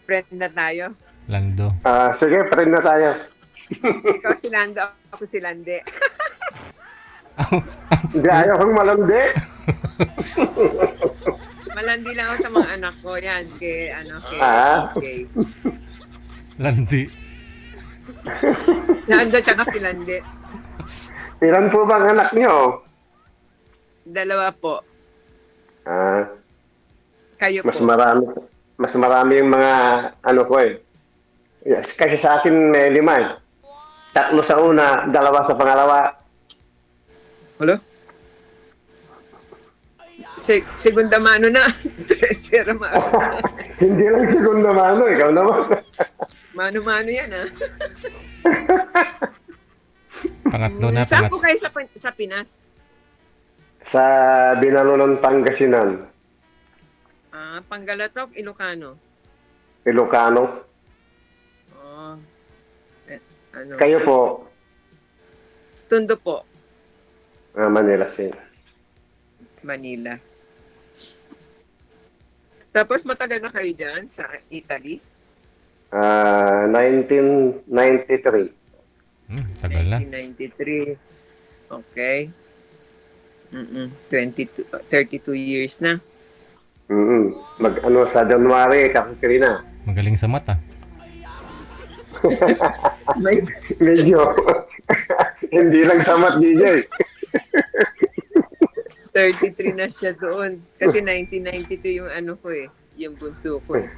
Friend na tayo. Lando. Sige, friend na tayo. Ikaw si Lando, ako si Lande. Hindi, ayaw kong malandi. Malandi lang ako sa mga anak ko. Yan, kay Ah. kay Landi. Lando tsaka si Lande. Ilan po bang anak niyo? 2 po. Ah, Kayo mas po. marami. Mas marami yung mga ano ko eh. Yes, kasi sa akin may 5 eh. 3 sa una, 2 sa pangalawa. Hello? Segunda mano na. Tercera mano. Hindi lang segunda mano, ikaw naman. Mano-mano yan, ha? Pangatlo na, Saan po pangatlo. kayo sa Pinas? Sa Binalonan, Pangasinan, Panggalatok, Ilocano. Ilocano. Oh. Ano? Kayo po, Tondo po, Manila City. Manila. Tapos matagal na kayo dyan sa Italy? 1993. Tagal na. 1993. Okay. 32 years na. Sa January, kakakiri na. Magaling sa mata. May Medyo. Hindi lang samat, DJ. 33 na siya doon. Kasi 1992 yung ano ko eh. Yung bunso ko eh.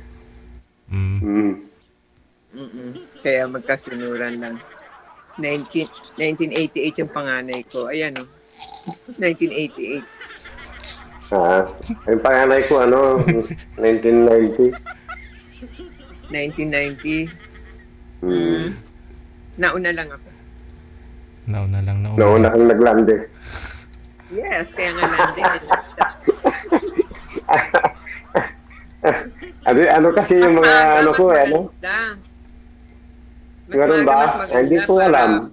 Kaya magkasunuran lang. 1988 yung panganay ko. Ayan oh. 1988. Yung panganay ko, 1990. 1990. Nauna lang ako. Nauna lang, Nauna kang naglande. Yes, kaya nga landing. Ano kasi yung mga ano ko eh, ano? Ganun ba? Hindi ko alam.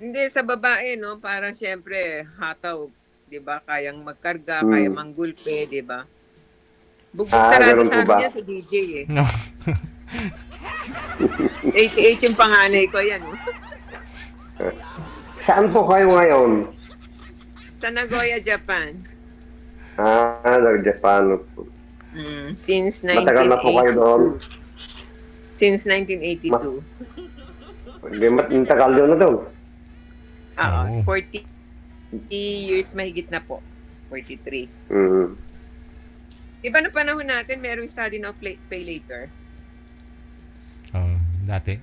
Hindi, sa babae, no? Parang siyempre, hataw, di ba? Kayang magkarga, kayang manggulpe, di ba? Bugbog sarado ganun sa po ba? akin yan sa DJ eh. No. 88 yung panganay ko, yan. Oh. Saan po kayo ngayon? Sa Nagoya, Japan. Nag-Japan. Since Matagal na po kayo doon. 1982. Since 1982. Hindi, matagal doon na doon. Oo, Oh. 40 years mahigit na po. 43. Iba na panahon natin, merong study now pay later. Dati.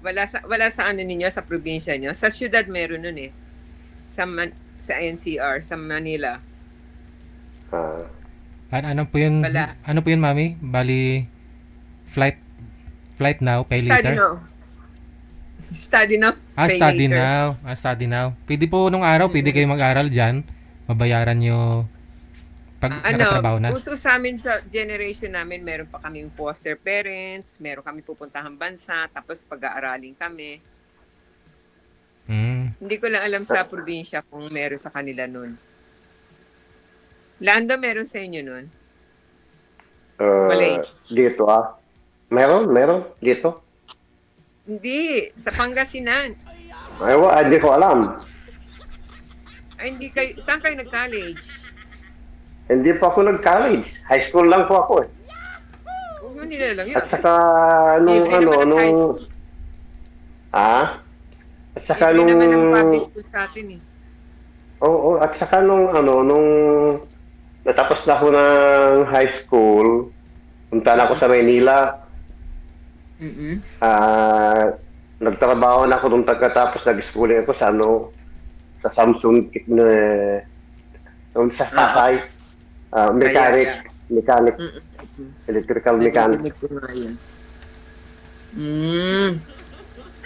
Wala sa ano ninyo, sa probinsya nyo. Sa syudad meron nun eh. Sa NCR, sa Manila. Ano po yun? Wala. Ano po yun, Mami? Bali, flight now, pay Study later? now. Study now, pay Study later. now. Study now. Pwede po nung araw, pwede kayo mag-aral dyan. Mabayaran nyo pag nakatrabaho na. Uso sa amin sa generation namin, meron pa kaming foster parents, meron kami pupuntahang bansa, tapos pag-aaralin kami. Hindi ko lang alam sa probinsya kung meron sa kanila nun. Lando, meron sa inyo nun? Malay. Dito Meron? Dito? Hindi, sa Pangasinan. Hindi ko alam. Ay, hindi kayo, saan kayo nag-college? Hindi pa ako nag-college. High school lang po ako eh. Huwag mo nila lang yun. At saka, Libre naman ang high school. At saka Libre naman ang public school sa atin eh. Oo, at saka nung natapos na ako ng high school, punta na ako sa Maynila. Nagtrabaho na ako nung pagkatapos nag-schooling ako sa Samsung sa Pasay. Mechanic. Electrical mechanic. Narinig ko nga yun.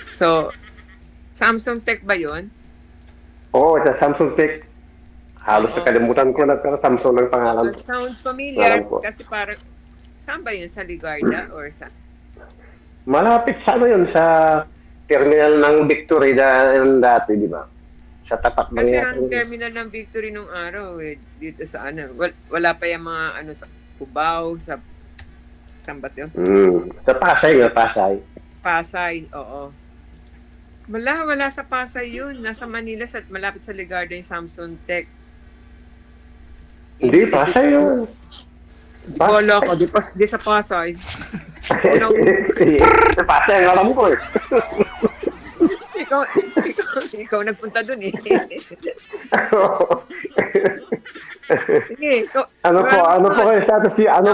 So, Samsung Tech ba yun? Oo, sa Samsung Tech. Halos sa kalimutan ko nagka-Samsung ng pangalan. That sounds familiar Alam ko. kasi parang, saan ba yun? Sa Ligarda or sa? Malapit sa sa terminal ng Victory dati, di ba? Sa tapat ng Kasi ang terminal ng Victory nung araw dito sa wala pa yung mga sa Cubao, sa Saan ba 'to? Sa Pasay nga, Pasay. Pasay, oo. Wala sa Pasay yun. Nasa Manila, malapit sa Ligarda yung Samsung Tech Hindi, Institute. Pasay yun. Wala ko, di sa Pasay. Sa Pasay ang alam ko eh. ikaw nagpunta dun eh. Sige, ano po kayo status ano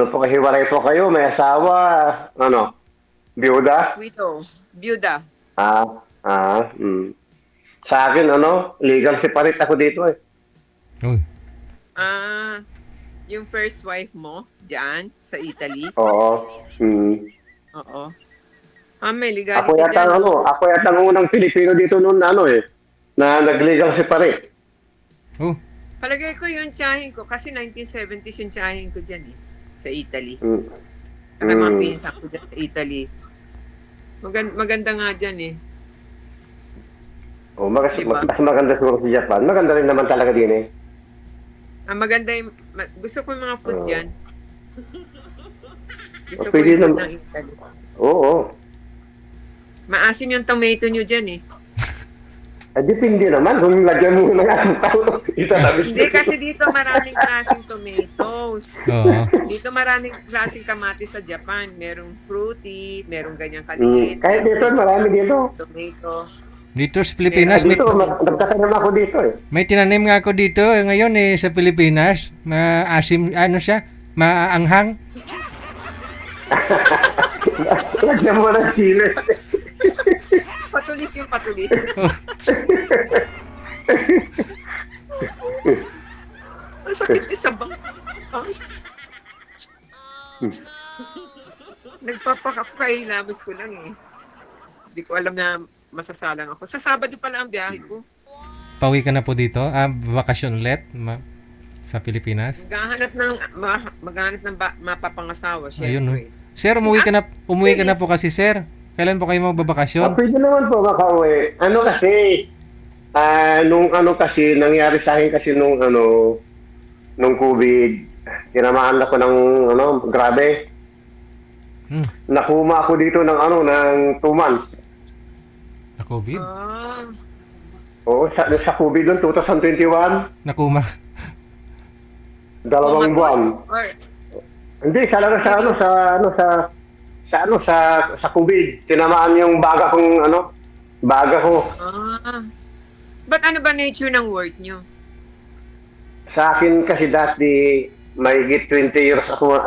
po kahiwalay po kayo, may asawa, biyuda? Byuda. Sa akin, legal separate ako dito eh. Uy. Yung first wife mo, dyan, sa Italy? Oo. Oo. May legality dyan. Ako yata ang unang Pilipino dito noon na nag-legal separate. Oh. Palagay ko yung tiyahin ko, kasi 1970s yung tiyahin ko dyan eh, sa Italy. Saka mga pinsan ko dyan sa Italy. Maganda nga dyan eh. Mas maganda siguro sa Japan. Maganda rin naman talaga din eh. Maganda yung, gusto ko yung mga food dyan. Gusto ko Pwede yung food naman. ng Italy. Oo. Maasim yung tomato nyo dyan eh. Depende naman kung lagyan mo ng asukal. Hindi, kasi dito maraming klaseng tomatoes. Oo. Dito maraming klaseng kamatis sa Japan. Merong fruity, merong ganyang kaliit. Kahit dito, marami dito. Tomato. Dito sa Pilipinas, Dito, nagtatanim ako dito eh. may tinanim nga ako dito ngayon sa Pilipinas. Maasim, siya? Maanghang. Lagyan mo ng sili. Patulis yung patulis. Ang sakit sa bang. Nagpapakailamos ko lang eh. Hindi ko alam na masasalang ako. Sa Sabado pala ang biyahe ko. Pauwi ka na po dito? Bakasyon ulit sa Pilipinas? Maghanap ng mapapangasawa. Ayun, no? Syempre. Sir, umuwi ka na po kasi, sir. Kailan po kayo magbabakasyon? Pwede naman po makauwi. Kasi nangyari sa akin kasi nung COVID, tinamaan ako ng, grabe. Nakuma ako dito ng 2 months. Na COVID? Oo, sa COVID noong 2021, Nakuma. 2 buwan. Hindi, sa COVID. Tinamaan yung baga ko. But ano ba nature ng work nyo? Sa akin kasi dati, mahigit 26 years ako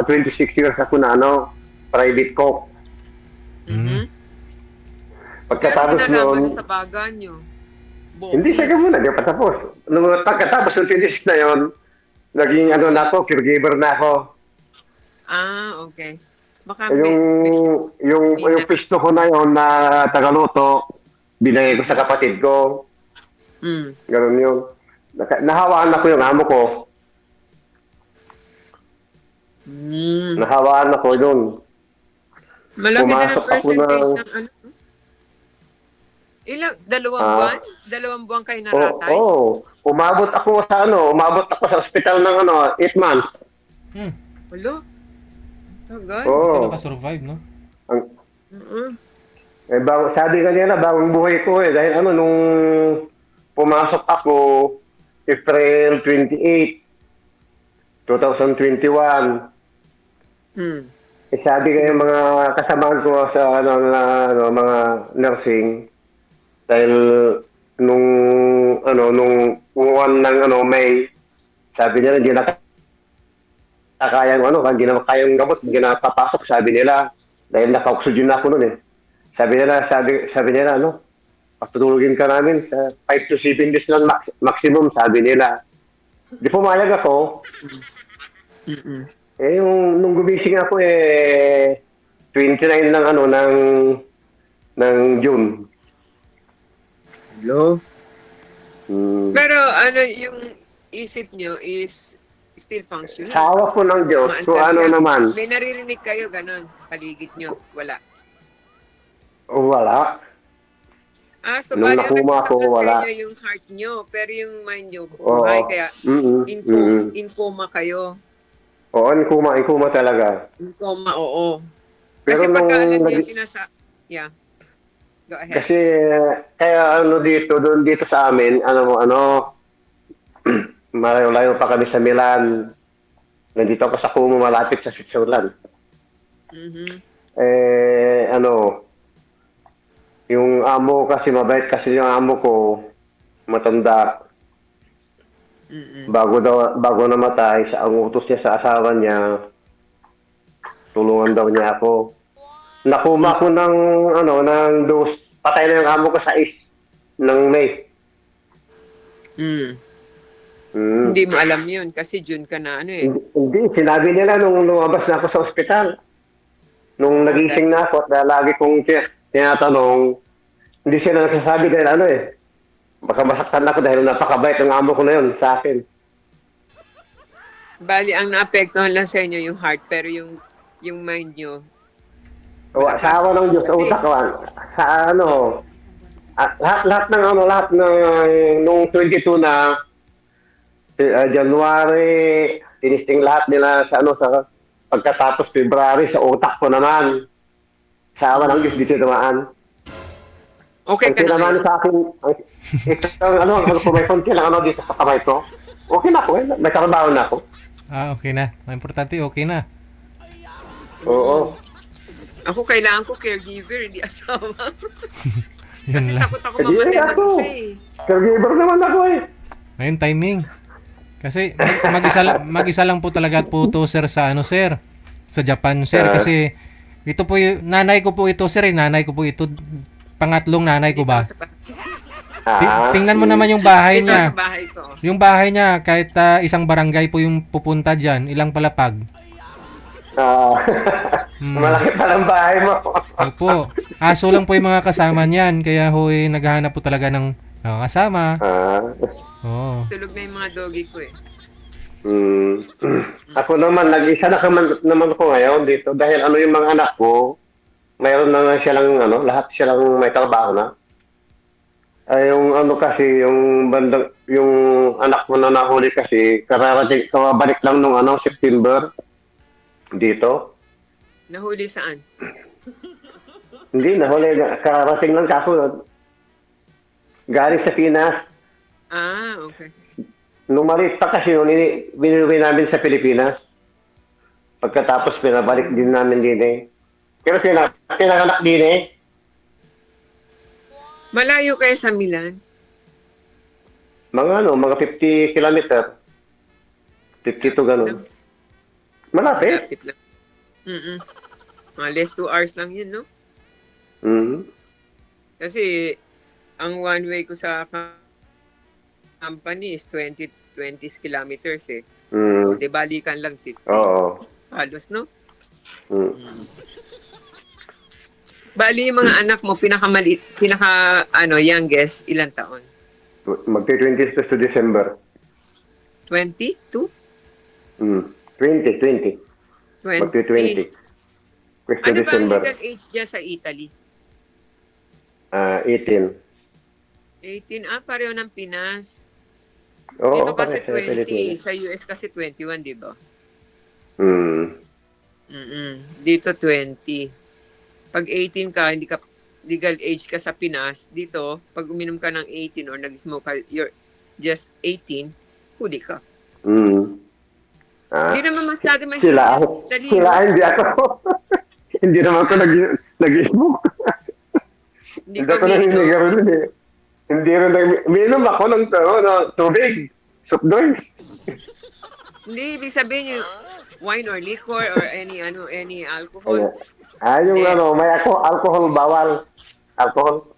na private cook. Pagkatapos noon, sa baga nyo? hindi siya muna, di pa tapos. Pagkatapos ng 26 na yon, naging caregiver na ako. Okay. Baka Yung pisto ko na yon na tagaluto, binigay ko sa kapatid ko. Ganun yun. Nahawaan ako yung amo ko. Nahawaan ako yun. Malaki na ng Pumasok ako percentage ng ano? Ilang? 2 buwan? 2 buwan kayo naratay? Umabot ako sa ospital ng 8 months. Hello? Tagal? Ito nakasurvive, no? Sabi kanina, bagong buhay ko eh. Dahil nung pumasok ako, April 28, 2021. Sabi kayo mga kasamahan ko sa mga nursing, dahil nung buwan ng May, sabi nila hindi na kayang gamot, hindi na papasok, sabi nila, dahil naka-oxygen na ako noon eh. Sabi nila patutulugin ka namin sa 5 to 7 days lang maximum, sabi nila. Di pumayag ako. Nung gumising ako 29 ng June. Hello? Pero yung isip nyo is still functioning? Sa awa po ng Diyos, naman. May naririnig kayo, ganun, paligid nyo? Wala? Wala. So Nung bali ang nakuma ako, nag-stop lang sa wala. inyo yung heart nyo, pero yung mind nyo buhay, Oo. kaya Mm-mm. Mm-mm. in coma kayo. Oo, in coma talaga. In coma, oo. Pero Kasi nung pagka alam niyo yeah, go ahead. kasi kaya ano dito sa amin, malayo-layo pa kami sa Milan. Nandito ako sa Como, malapit sa Switzerland. Mhm. Yung amo kasi mabait kasi yung amo ko, matanda. Mm. Bago namatay, sa ang utos niya sa asawa niya, tulungan daw niya ako. Nakuma ko ng dos. Patay na yung amo ko sa ng May. Mm. Mm. Hindi mo alam yun kasi June ka na Hindi, sinabi nila nung lumabas na ako sa ospital. Nung nagising na ako at lagi kong tinatanong, hindi sila nagsasabi dahil baka masaktan ako dahil napakabait ng amo ko na yun sa akin. Bali, ang naapektuhan lang sa inyo yung heart, pero yung mind nyo, O, sa awa ng Diyos, sa utak ko, lahat ng nung 22 na January, tinisting lahat nila sa pagkatapos February, sa utak ko naman. Sa awa ng Diyos, dito naman. okay ka Ang na tinaman ngayon. sa akin, kung may konti lang dito sa kamay ko, okay na ako may trabaho na ako. Okay na. Ang importante, okay na. Oo. Ako, kailangan ko caregiver, hindi asawa. Yun Kasi lang. takot ako Hindi mamatay ako. mag-isa Caregiver naman ako Ngayon, timing. Kasi mag-isa lang po talaga po to, sir, sir. Sa Japan, sir. Kasi ito po yung, nanay ko po ito, sir. Nanay ko po ito. Pangatlong nanay ko ba? Tingnan mo naman yung bahay Dito niya. sa bahay ko. Yung bahay niya, kahit isang barangay po yung pupunta dyan, ilang palapag. Malaki palang bahay mo. Opo. Aso lang po yung mga kasama niyan. Kaya naghahanap po talaga ng kasama. Oo. Tulog na yung mga doggy ko Ako naman, nag-isa naman ko ngayon dito dahil yung mga anak ko, mayroon na nga silang lahat silang may trabaho na. Ay yung kasi yung anak mo na nahuli kasi kababalik lang nung September dito. Nahuli saan? Hindi nahuli, karating lang kaso galing sa Pinas. Okay. Nung maliit pa kasi binuwi namin sa Pilipinas. Pagkatapos pinabalik din namin din Pero pinanganak din Malayo kayo sa Milan? Mga 50 kilometer. 52 ganun. Malapit. Lapit lang. Mga less 2 hours lang yun, no? Kasi, ang one way ko sa company is 20 kilometers Di balikan lang 50. Oo. Halos, no? Bali, yung mga anak mo, youngest, ilang taon? Magti-20 to December. 22? 20. 20. Magti-20. Questo Ano ba ang December. legal age dyan sa Italy? 18. 18. Pareho ng Pinas. Oo, Dito kasi pare, sa 20. Pilipinas. Sa US kasi 21, di ba? Mm. Dito 20. Pag 18 ka, hindi ka legal age ka sa Pinas. Dito, pag uminom ka ng 18 or nag-smoke ka, you're just 18, huli ka. Hindi naman masyado Sila, hindi ako. Hindi naman ako nag-smoke. Hindi Hindi ako naninigaw rin Hindi rin minum ako ng tubig. Soft drinks. Hindi, ibig sabihin yung wine or liquor or any alcohol. Yung may alcohol, bawal. Alcohol.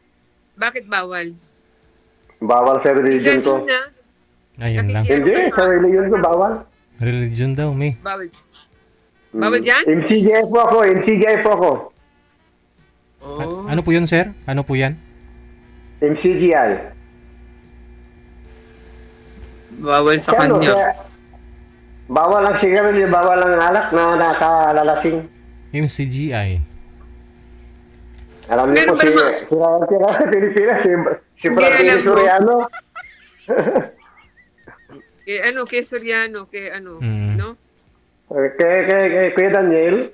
Bakit bawal? Bawal sa religion ko. Ayun lang. Hindi, sa religion ko bawal. Religion daw, may. Bawal. Bawal dyan? MCGI po ako. Oh. Ano po yun, sir? Ano po yan? MCGI. Bawal sa kanya. Bawal ang sigarilyo, bawal ang alak na nakalalasing. MCGI. Alam niyo Meron po ba si naman? tira sa Pilipinas, si Hindi, Brad alam mo. Soriano. Kay Soriano, kay Mm. no? Kay Kuya Daniel.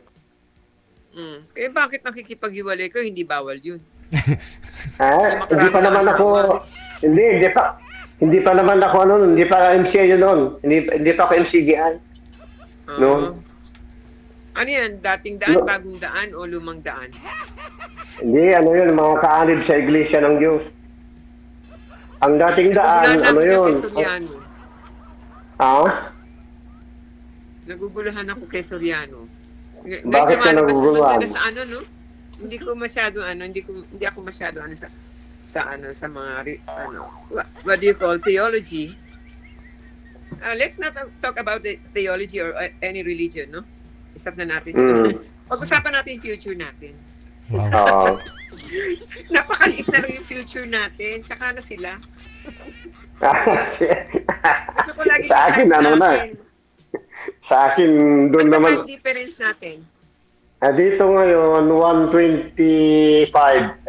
Bakit nakikipaghiwalay ko? Hindi bawal yun. Hindi pa naman ako, hindi pa naman ako hindi pa MCA yun noon. Hindi pa ako MCGI. No? Ano yan? Dating daan, No. bagong daan, o lumang daan? Hindi, yun, mga kaanib sa Iglesia ng Diyos. Ang dating daan, yun? Kay Soriano. Ha? Naguguluhan ako kay Soriano. Bakit ka naguguluhan? Sa no? Hindi ko masyado hindi ako masyado sa mga what do you call theology? Let's not talk about the theology or any religion, no? Stop na natin. Pag-usapan natin yung future natin. Wow. Oo. Napakaliit na lang yung future natin. Tsaka na sila. Gusto ko lagi Sa akin, Sa akin, doon Ano naman. ba difference natin? Dito ngayon, 1:25,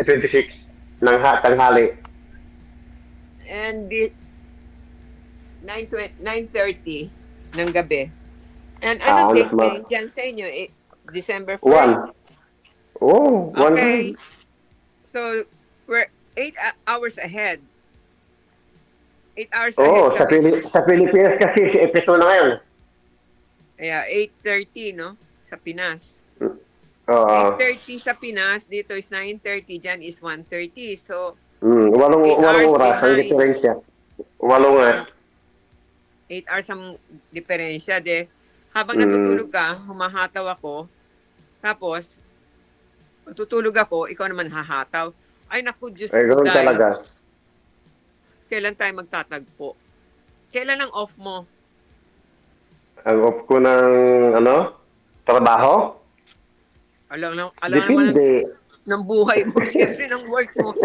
26 ng tanghali. And 9:30 ng gabi. And anong date ngayon dyan sa inyo? December 1st? 1. Oh, 1. Okay. So, we're 8 hours ahead. 8 hours Oh, ahead. sa Pilipinas kasi si Epito na ngayon. Kaya 8:30, no? Sa Pinas. Oo. 8:30 sa Pinas, dito is 9:30, dyan is 1:30. So, 8 hours oras ang behind. diferensya. 8 nga. 8 hours ang diferensya. Habang natutulog ka, humahataw ako. Tapos, tutulog ako, ikaw naman hahataw. Ay, naku, Diyos Ay, ko, ganoon dahil. talaga. Kailan tayo magtatagpo? Kailan ang off mo? Ang off ko ng, trabaho? Alam naman Depende. ng buhay mo. Siyempre, ng work mo.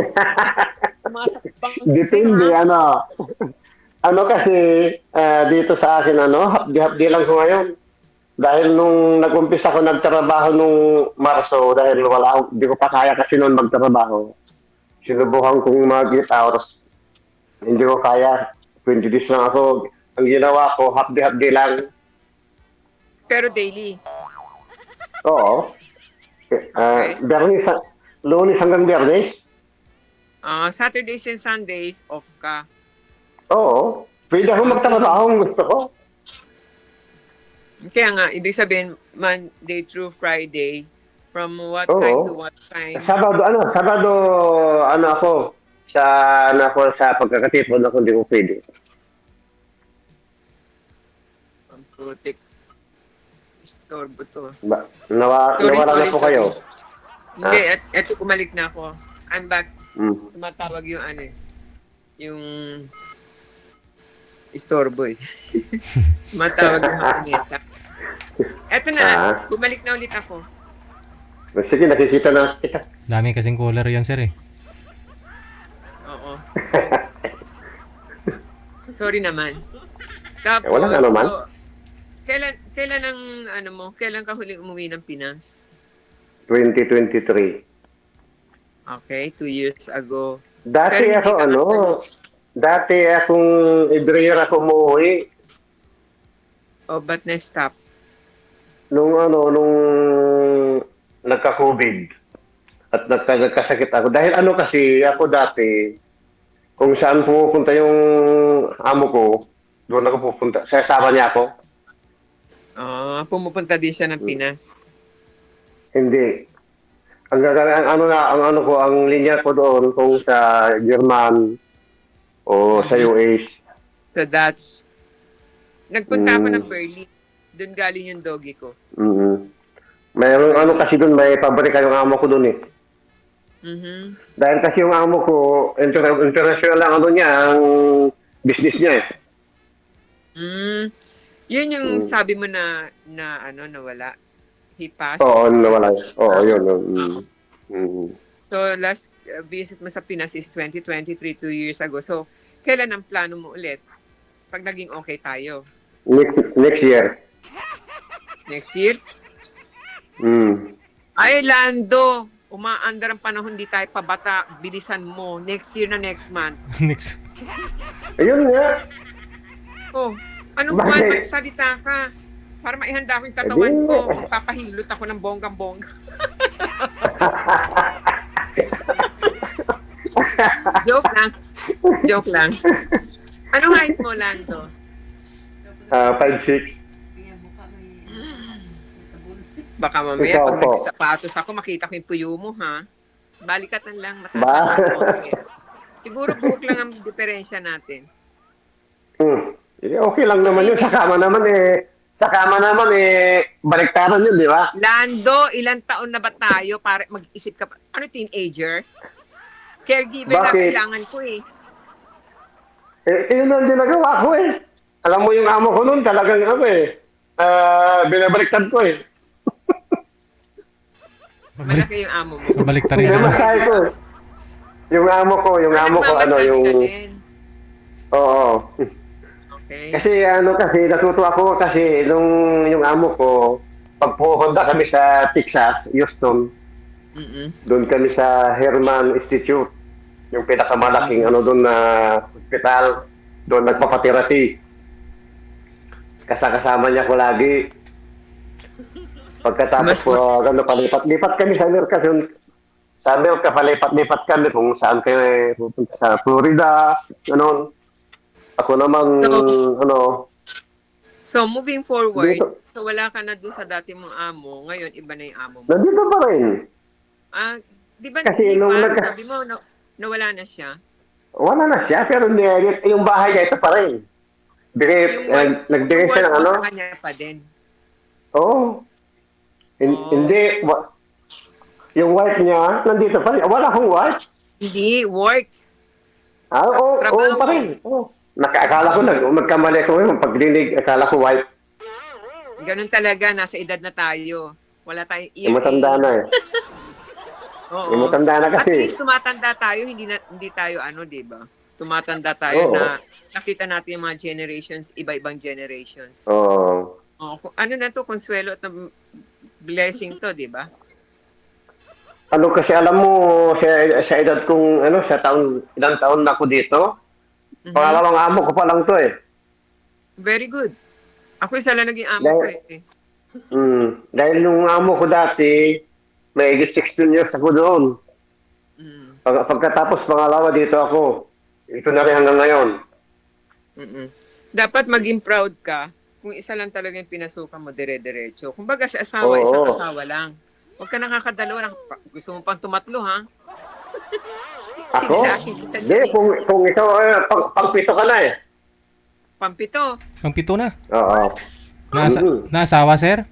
Pumasok pang Depende, kasi, dito sa akin, hapdi-hapdi lang ko ngayon. Dahil nung nag-umpisa ko nagtrabaho nung Marso, dahil di ko pa kaya kasi noon magtrabaho. Sinubukan kong mag-8 hours. Hindi ko kaya. 20 days lang ako. Ang ginawa ko, hapdi-hapdi lang. Pero daily. Oo. Bernis, Lunes hanggang Bernis? Saturdays and Sundays, off ka. Oo. Pwede ako magtrabaho kung gusto ko. Kaya nga, ibig sabihin, Monday through Friday, from what Oo. time to what time? Sabado, ako. Sa pagkakatipon ako, hindi ko pwede. Ang putik. Istorbo to. Nawala na po kayo. Hindi, eto kumalik na ako. I'm back. Mm. Tumatawag yung yung istorbo eh. Tumatawag yung hakinesa. Eto na, bumalik na ulit ako. Sige, nakikita na kita. Dami kasing caller yan, sir eh. Oo. Sorry naman. Tapos, Wala nga naman. so, kailan ang kailan ka huling umuwi ng Pinas? 2023. Okay, 2 years ago. Dati Pero ako, hindi dati akong every year ako umuwi. Ba't na-stop? Nung nagka-COVID at nagkasakit ako. Dahil kasi ako dati, kung saan pupunta yung amo ko, doon ako pupunta. Sasama niya ako. Pumupunta din siya ng Pinas. Hindi. Ang linya ko doon kung sa German o sa US. So that's, nagpunta ako ng Berlin. Doon galing yung doggy ko. Mayroong kasi doon, may pabrika yung amo ko doon eh. Dahil kasi yung amo ko, international lang niya, ang business niya eh. Yun yung sabi mo na nawala. He passed. Oo, nawala. Oo, yun. So, last visit mo sa Pinas is 2023, 2 years ago. So, kailan ang plano mo ulit? Pag naging okay tayo? Next year. Next year? Mm. Ay, Lando! Umaandar ang panahon, di tayo pabata. Bilisan mo. Next year na next month. Next. Ayun nga. Oh, ano Bakit? Juan, magsalita ka. Para maihanda ko yung katawan Hindi. ko. Magpapahilot ako ng bonggang-bongga. Joke lang. Joke lang. Ano height mo, Lando? 5'6". Baka mamaya, Ikaw pag po. nagsapatos ako, makita ko yung puyo mo, ha? Balikatan lang, mataas Ba? ang konti. Siguro buhok lang ang diferensya natin. Okay lang naman yun. Sa kama naman baliktaran yun, di ba? Lando, ilang taon na ba tayo para mag-isip ka pa? Ano, teenager? Caregiver na Bakit? kailangan ko eh. Yun ang ginagawa ko eh. Alam mo yung amo ko noon, talagang binabaliktad ko eh. Malaki yung amo mo. Pabalik ta rin. Pinamasahe ko eh. Yung amo ko, Nagmamassage ka din. Oo. Okay. Kasi natuto ako kasi yung amo ko, pag pupunta kami sa Texas, Houston, Mm-mm. doon kami sa Herman Institute, yung pinakamalaking doon na hospital, doon nagpapatherapy. Kasama niya ko lagi. Pagkatapos po, palipat-lipat kami sa Amerika. Sa Amerika, palipat-lipat kami kung saan kayo pupunta sa Florida, ganon. Ako naman, So, moving forward, Dito. so wala ka na doon sa dati mong amo, ngayon iba na yung amo mo. nandito pa rin. Ah, di ba Kasi hindi nung pa, nagka- sabi mo, nawala na siya? Wala na siya, pero yung bahay niya, ito pa rin. Nagbigay siya ng mo ano? sa kanya pa din. Oo. Oh. Hindi. Yung wife niya, nandito pa rin. Wala akong wife. Hindi, work. Oo Trabaho. pa rin. Oo. Akala ko magkamali ako yung pagdinig. Akala ko wife. Ganun talaga, nasa edad na tayo. Wala tayong Yung matanda na eh. Oo. Yung matanda na At kasi. least tumatanda tayo, hindi tayo di ba? Tumatanda tayo Oo. na nakita natin yung mga generations, iba-ibang generations. Oo. Ano na to, konsuelo at blessing to, di ba? Kasi alam mo, sa edad kong, ilang taon na ako dito, Mhm. pangalawang amo ko pa lang to eh. Very good. Ako isa lang naging amo ko eh. Dahil nung amo ko dati, may 16 years ako doon. Mm. Pagkatapos pangalawa dito ako. Ito na rin hanggang ngayon. Mm-mm. Dapat maging proud ka kung isa lang talaga yung pinasukan mo dire-diretso. Kumbaga sa asawa, Oo. isang asawa lang. Huwag ka nakakadalawa. Gusto mo pang tumatlo, ha? Ako? Sinilasing kita Hindi, dyan eh. kung ikaw, pang-pito ka na eh. Pampito. Ang pito na. Oo. Naasawa, sir?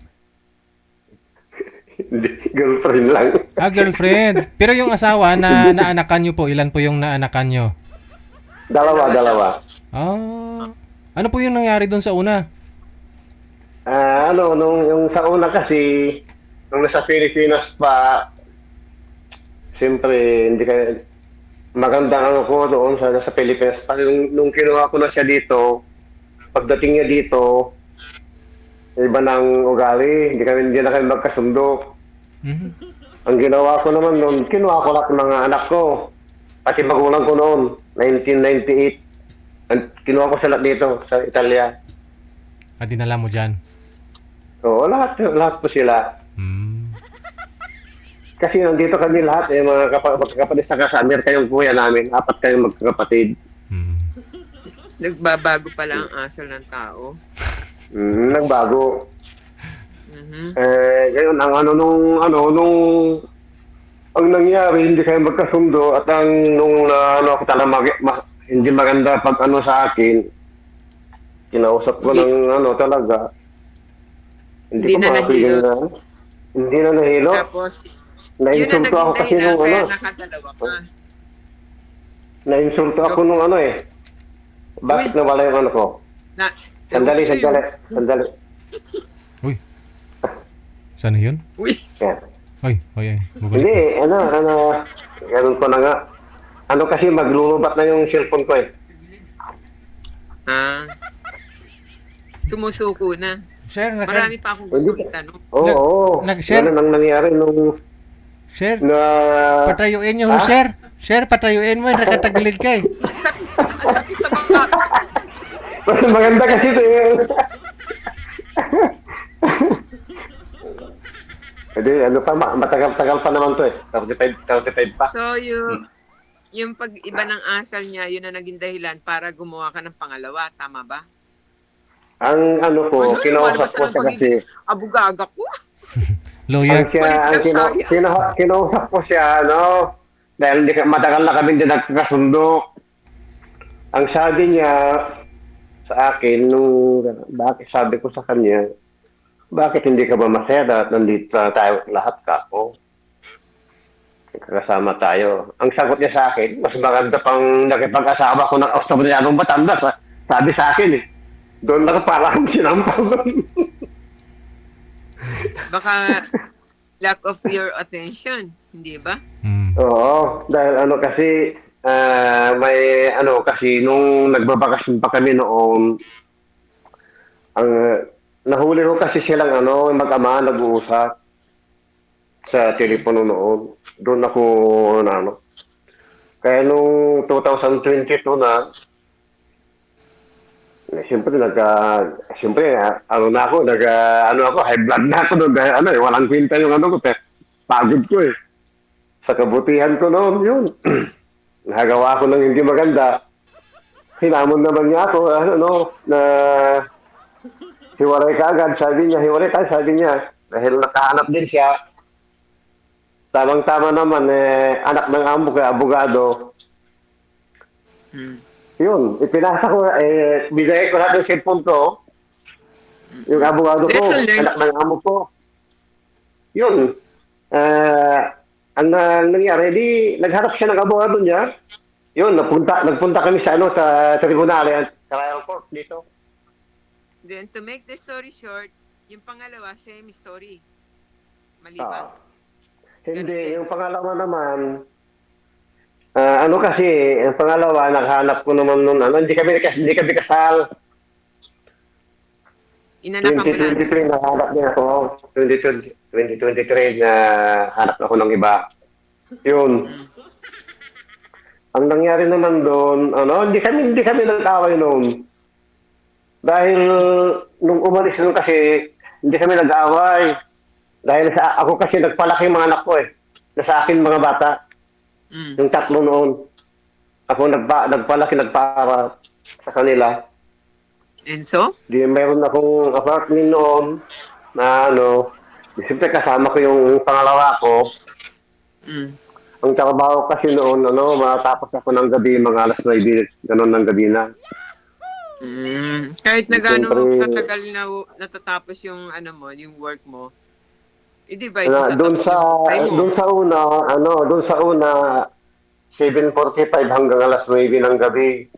Hindi, girlfriend lang. Girlfriend. Pero yung asawa na naanakan nyo po, ilan po yung naanakan nyo? Dalawa. Ano po yung nangyari doon sa una? Yung sa una kasi, nung nasa Pilipinas pa, siyempre, hindi ka, magandang ko doon sa Pilipinas pa. Nung kinuha ko na siya dito, pagdating niya dito, iba ng ugali, hindi na kami magkasundo. Mhm. Ang ginawa ko naman noon, kinuha ko lahat ng mga anak ko, pati magulang ko noon, 1998. Kinuha ko sila dito, sa Italia. Dinala mo dyan. Oo, lahat po sila. Kasi nandito kami lahat, mga magkakapatid sa Amerika yung kuya namin, 4 kayong magkakapatid. Nagbabago pala ang asal ng tao. Nagbago. Mhm. Ngayon, ang nangyari, hindi kayo magkasundo at ako hindi maganda pag sa akin, kinausap ko talaga. Hindi ko na makakigil nahilo. Hindi na nahilo. Tapos, yun na Naiinsulto ako naging kasi dahilan nung kaya nakadalawa ka. Naiinsulto ako nung bakit nawala yung ko? Sandali. Uy. Saan yun? Uy. Yan. Ay. Bubalik. Hindi, ganun ko na nga. Kasi maglulubat na yung cellphone ko eh. Sumusuko na. Sir, Marami pa akong gusto itanong. Oo. Nag-share- Ganun ang nangyari nung Sir, na patayuin nyo, sir. Sir, patayuin mo, nakatagilid ka eh. Ang sakit sa baba. mas maganda kasi ito eh. Hindi, ano pa, matagal-tagal pa naman to eh. 35 pa. So, yung pag-iba ng asal niya, yun na naging dahilan para gumawa ka ng pangalawa. Tama ba? Ang ano po, Ano, kinausap lumalabas ko na ng siya kasi, pagiging abugaga ko. Lawyer. kinausap ko siya, ano, dahil matagal na kami din nagkasundo. Ang sabi niya sa akin, bakit sabi ko sa kanya, bakit hindi ka ba masaya at nandito na tayo lahat ka? O, kasama tayo. Ang sagot niya sa akin, mas maganda pang nakipag-asawa ko ng Australianong matanda. Sabi sa akin eh. Doon na parang sinampal doon. Baka lack of your attention, hindi ba? Oo, dahil ano kasi, may ano kasi, nung nagbabakasyon pa kami noon, ang nahuli ko kasi silang ano, mag-ama, nag-uusap sa telepono noon. Doon ako, ano. Kaya nung 2022 na, siyempre, ano na ako, high blood na ako doon, dahil ano, walang kwenta yung ano ko, pagod ko eh. Sa kabutihan ko noon, yun. Nagawa ko ng hindi maganda. Hinamon naman niya ako, na hiwalay ka agad, sabi niya. Dahil nakahanap din siya. Tamang-tama naman, anak ng amo kay abogado. Yun, ipinasa ko, bigay ko natin yung cellphone ko. Yung abogado ko, anak ng amo ko. Yun. Ang nangyari, nagharap siya ng abogado niya. Yun, nagpunta kami sa tribunal, sa airport dito. Then, to make the story short, yung pangalawa, same story. Mali ba? Hindi, yung pangalawa naman, kasi, yung pangalawa, naghanap ko naman nun, hindi kami kasal. Inanakan mo na. 2023, nahanap niya ako. 2023, na hanap ako ng iba. Yun. Ang nangyari naman doon, hindi kami nag-away noon. Dahil nung umalis nun kasi, hindi kami nag-away. Dahil ako kasi nagpalaki yung mga anak ko eh. Na sa akin mga bata. Yung tatlo noon. Ako nagpalaki, nagpara sa kanila. And so? Di mayroon akong apartment noon na siyempre kasama ko yung pangalawa ko. Ang trabaho kasi noon, matapos ako ng gabi, mga alas 9, ganun ng gabi na. Kahit na gano'n Siyempre, katagal na natatapos yung yung work mo, i-divide mo sa doon sa una 7:45 hanggang alas 9 ng gabi.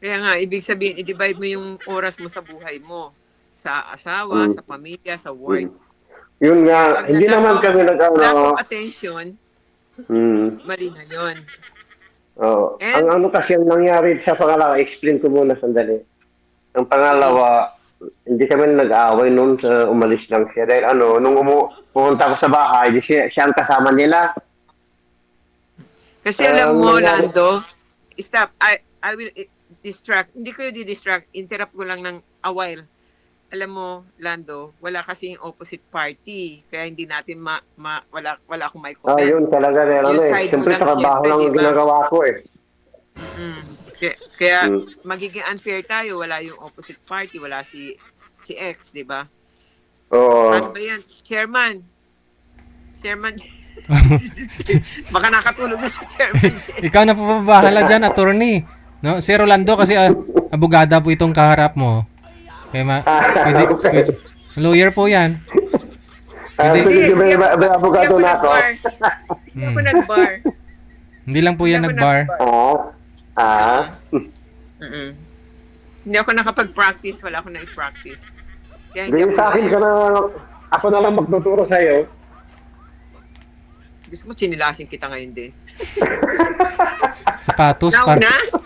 Kaya nga, ibig sabihin, i-divide mo yung oras mo sa buhay mo. Sa asawa, sa pamilya, sa work. Yun nga, hindi naman kami lack of attention, mali na yun. Oh, And- ang kasi ang nangyari sa pangalawa, explain ko muna sandali. Ang pangalawa, hindi kami nag-aaway noon sa umalis lang siya. Dahil nung pumunta ko sa bahay, siya ang kasama nila. Kasi alam mo, nangyari- Lando, stop. I will distract. Hindi ko yung di-distract. Interrupt ko lang ng a while. Alam mo, Lando, wala kasing opposite party. Kaya hindi natin wala akong may comment. Yun talaga. Yung side mo Siyempre, lang, trabaho syempre, lang diba? ginagawa ko eh. Kaya magiging unfair tayo. Wala yung opposite party. Wala si X, di ba? Oo. Ano ba yan? Chairman. Baka nakatulog na si Chairman. Ikaw na po bahala dyan, attorney. No? Si Rolando kasi abogada po itong kaharap mo. Kaya pwede, lawyer po yan. Hindi ba abogado na ako? Hindi ako nag-bar. Hindi lang po yan nag-bar. Hindi ako nakapag-practice. Wala ako na-practice. Kaya Hindi sa akin ka na, ako na lang magtuturo sa'yo. Gusto mo chinilasin kita ngayon din.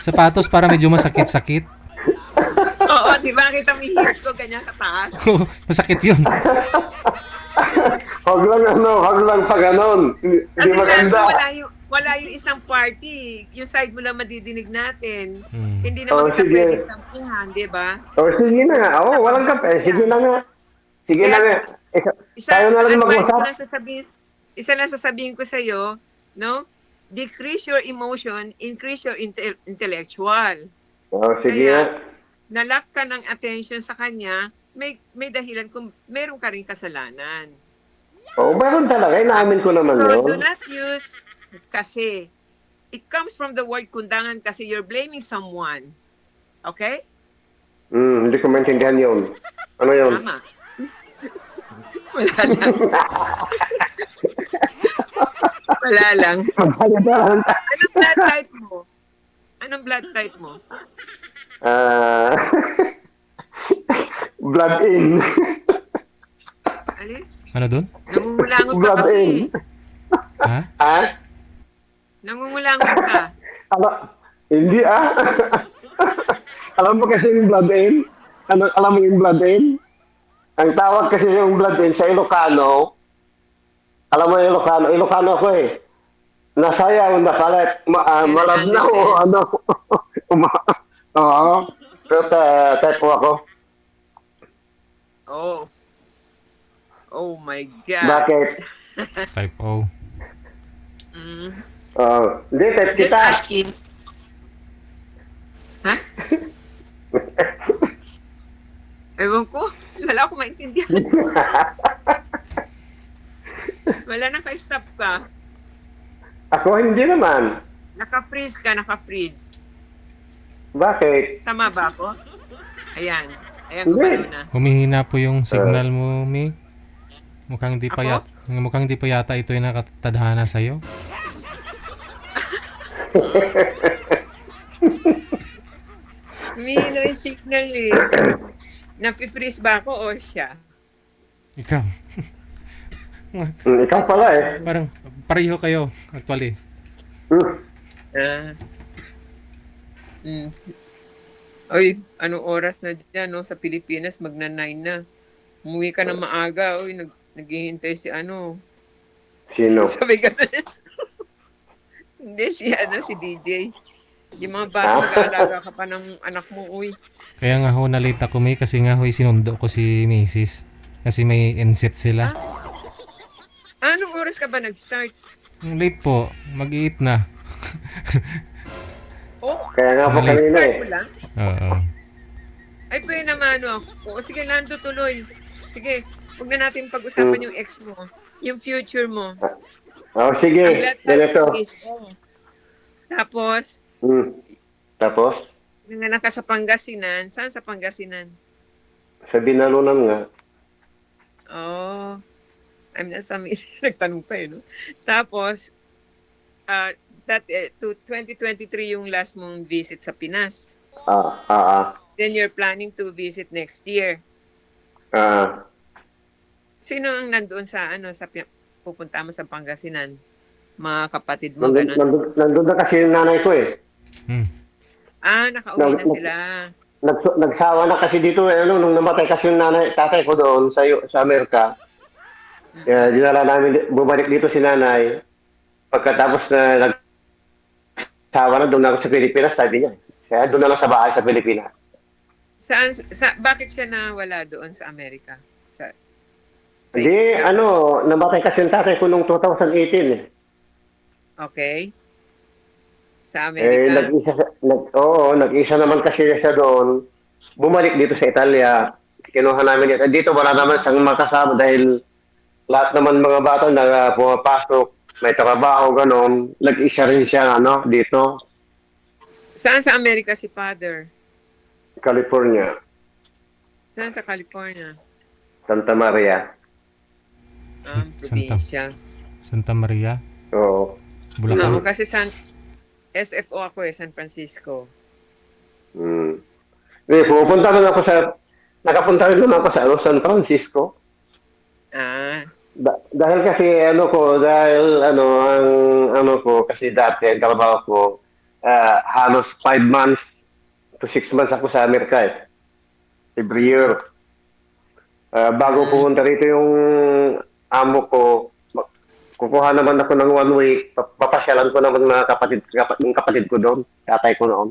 Sapatos para medyo masakit-sakit. Oo, di ba? Kita mo yung heels ko ganyan kataas. Masakit yun. wag lang pa ganon. Hindi Kasi maganda. wala yung isang party. Yung side mo lang madidinig natin. Hmm. Hindi naman kita Sige. pwedeng tampihan, di ba? Sige na nga. Walang kape. Sige na nga. Sige na nga. Tayo na lang Advice ko mag-usap. lang isa lang sasabihin ko sa'yo, no? Decrease your emotion, increase your intellectual. Sige nga. Kaya, nalock ka ng attention sa kanya, may dahilan kung meron ka rin kasalanan. Meron talaga. Inaamin ko naman So, do yun. not use kasi. It comes from the word kundangan kasi you're blaming someone. Okay? Hindi ko maintindihan yun. Ano yun? Tama. Wala lang. Wala lang. Anong blood type mo? Anong blood type mo? Blood in. Alin? Ano dun? Nangungulangot ka Blood kasi. in. Ha? Ha? Nangungulangot ka. Hindi Alam mo kasi yung blood in? Alam mo yung blood in? Ang tawag kasi yung blood in sa Ilocano, alam mo yung Ilocano? Ilocano ako eh. Nasayaw, nakalat, malabnaw, ano. Oo. Pero type ako. Oh. Oh my God. Bakit? Type O. Hindi, type Just kita. asking. Ha? Ewan ko. Wala akong maintindihan. Wala naka-stop ka. Ako hindi naman. Naka-freeze ka, naka-freeze. Bakit? Tama ba ako? Ayan. Ayan, Hindi. gumalaw na. Humihina po yung signal mo, Mi. Mukhang di pa Ako? mukhang di pa yata ito yung nakatadhana sa iyo. Humihina yung signal eh. Napi-freeze ba ako o siya? Ikaw. Ikaw pala eh. Parang pareho kayo actually. Ah. Oy, anong oras na dyan, no? Sa Pilipinas, magna-9 na. Umuwi ka na maaga. Oy, naghihintay si ano. Sino? Sabi ka na. Hindi, si DJ. Yung mga bata, mag-aalaga ka pa ng anak mo, uy. Kaya nga ho nalita ko, Mi, kasi nga ho sinundo ko si Mrs. Kasi may inset sila. Anong oras ka ba nag-start? Late po, mag-eat na. Oh, Kaya nga po Mali. kanina start eh. mo lang? Oo. Ay, pwede naman, ano. O, sige, Lando, tuloy. Sige, huwag na natin pag-usapan yung ex mo. Yung future mo. Ang Sige. blood type Ganito. mo is O. Tapos, Tapos, nanganak ka sa Pangasinan. Saan sa Pangasinan? sa binalunan nga. Oh, I'm not some nagtanong pa no? Tapos, to 2023 yung last mong visit sa Pinas. Then you're planning to visit next year. Sino ang nandoon sa pupunta mo sa Pangasinan? Mga kapatid mo, ganun? Nandun na kasi yung nanay ko eh. Nakauwi na sila. Nagsawa na kasi dito eh, nung namatay kasi yung tatay ko doon sa Amerika. Kaya dinala namin, bumalik dito si nanay. Pagkatapos na nagsawa na, doon na ako sa Pilipinas, sabi niya. Kaya doon na lang sa bahay sa Pilipinas. Bakit siya nawala doon sa Amerika? Hindi, namatay kasi yung tatay ko nung 2018 eh. Okay. Sa Amerika? Nag-isa naman kasi siya doon. Bumalik dito sa Italia. Kinuha namin dito. Dito wala naman siyang makasama dahil lahat naman mga bata na pumapasok, may trabaho, gano'n. Nag-isa rin siya dito. Saan sa Amerika si Father? California. Saan sa California? Santa Maria. Probinsya. Santa Maria, Oo. Bulacan. Ako kasi SFO ako San Francisco. Nakapunta rin naman ako sa San Francisco. Dahil kasi kasi dati ang trabaho ko, halos 5 months to 6 months ako sa Amerika every year. Bago pumunta rito yung amo ko, kukuha naman ako ng 1 week, papasyalan ko naman mga yung kapatid ko doon, tatay ko noon.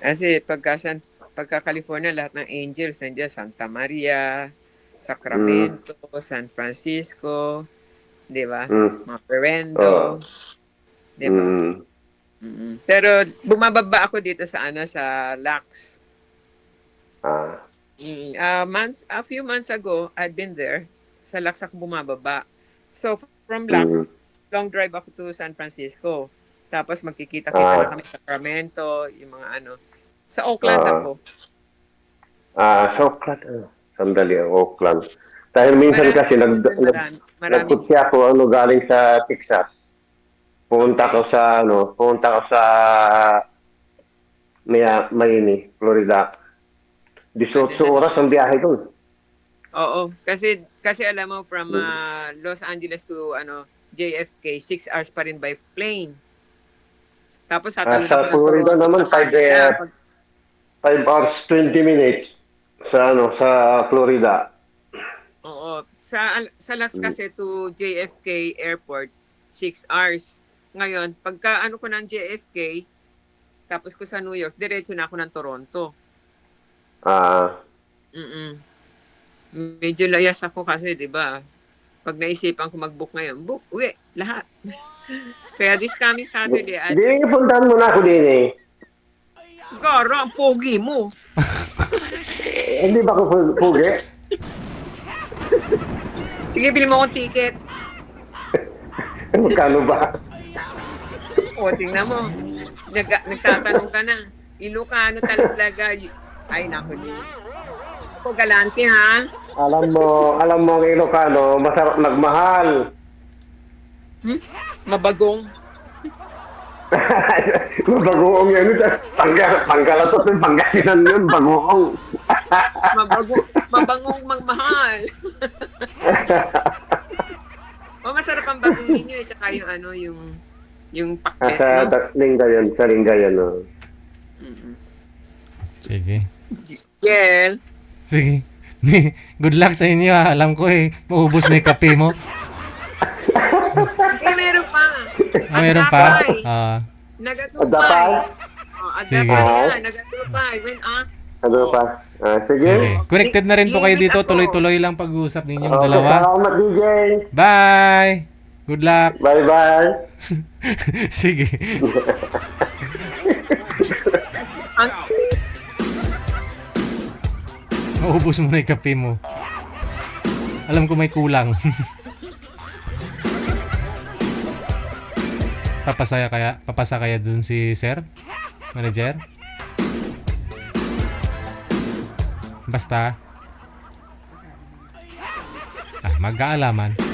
Kasi pagka California, lahat ng angels nandiyan, Santa Maria, Sacramento, San Francisco, 'di ba? Mm. Mga Perendo, 'di ba? Pero bumababa ako dito sa sa Lax. Ah, A few months ago, I'd been there. Sa Lax ako bumababa. So, from Lax, long drive ako to San Francisco. Tapos magkikita-kita na kami sa Sacramento, yung mga ano. Sa Oakland ako. so, sandali, Oakland. Dahil minsan kasi nagputsi ako galing sa Texas. Punta ko sa Miami, Florida. 18 oras ang biyahe doon. Oo, kasi alam mo from Los Angeles to JFK, 6 hours pa rin by plane. Tapos hatalon Sa ako ng Florida Toronto naman, sa Canada. 5 hours, 20 minutes sa Florida. Oo. Sa Las kasi to JFK Airport, 6 hours. Ngayon, pagka ko ng JFK, tapos ko sa New York, diretso na ako ng Toronto. Medyo layas ako kasi, di ba? Pag naisipan ko mag-book ngayon, uwi, lahat. Kaya this coming Saturday, Di, puntahan mo na ako din eh. Gara, ang pogi mo. Hindi ba ako pugi? Sige, bili mo akong ticket. Magkano ba? O, tingnan mo. Nagtatanong ka na. Ilocano talaga. Ay, naku. Ako, galante ha. Alam mo ang Ilocano, masarap nagmahal. Mabagong. Bagoong yan. Panggalatos yung Pangasinan yun, bagoong. Mabangong magmahal. Masarap ang bagong ninyo eh. Tsaka yung paket, Sa Lingayen, no? Sige. Gel. Sige. Good luck sa inyo ha. Alam ko maubos na yung kape mo. Meron pa. Meron pa? Nagatupay. Sige. Nagatupay. Ano pa? Sige. Sige. Connected na rin po kayo dito. Tuloy-tuloy lang pag-uusap ninyong Okay, dalawa. salamat, DJ. Bye! Good luck! Bye-bye. Sige. Maubos mo na yung kape mo. Alam ko may kulang. Papasa kaya dun si Sir? Manager? Basta. Mag-aalaman.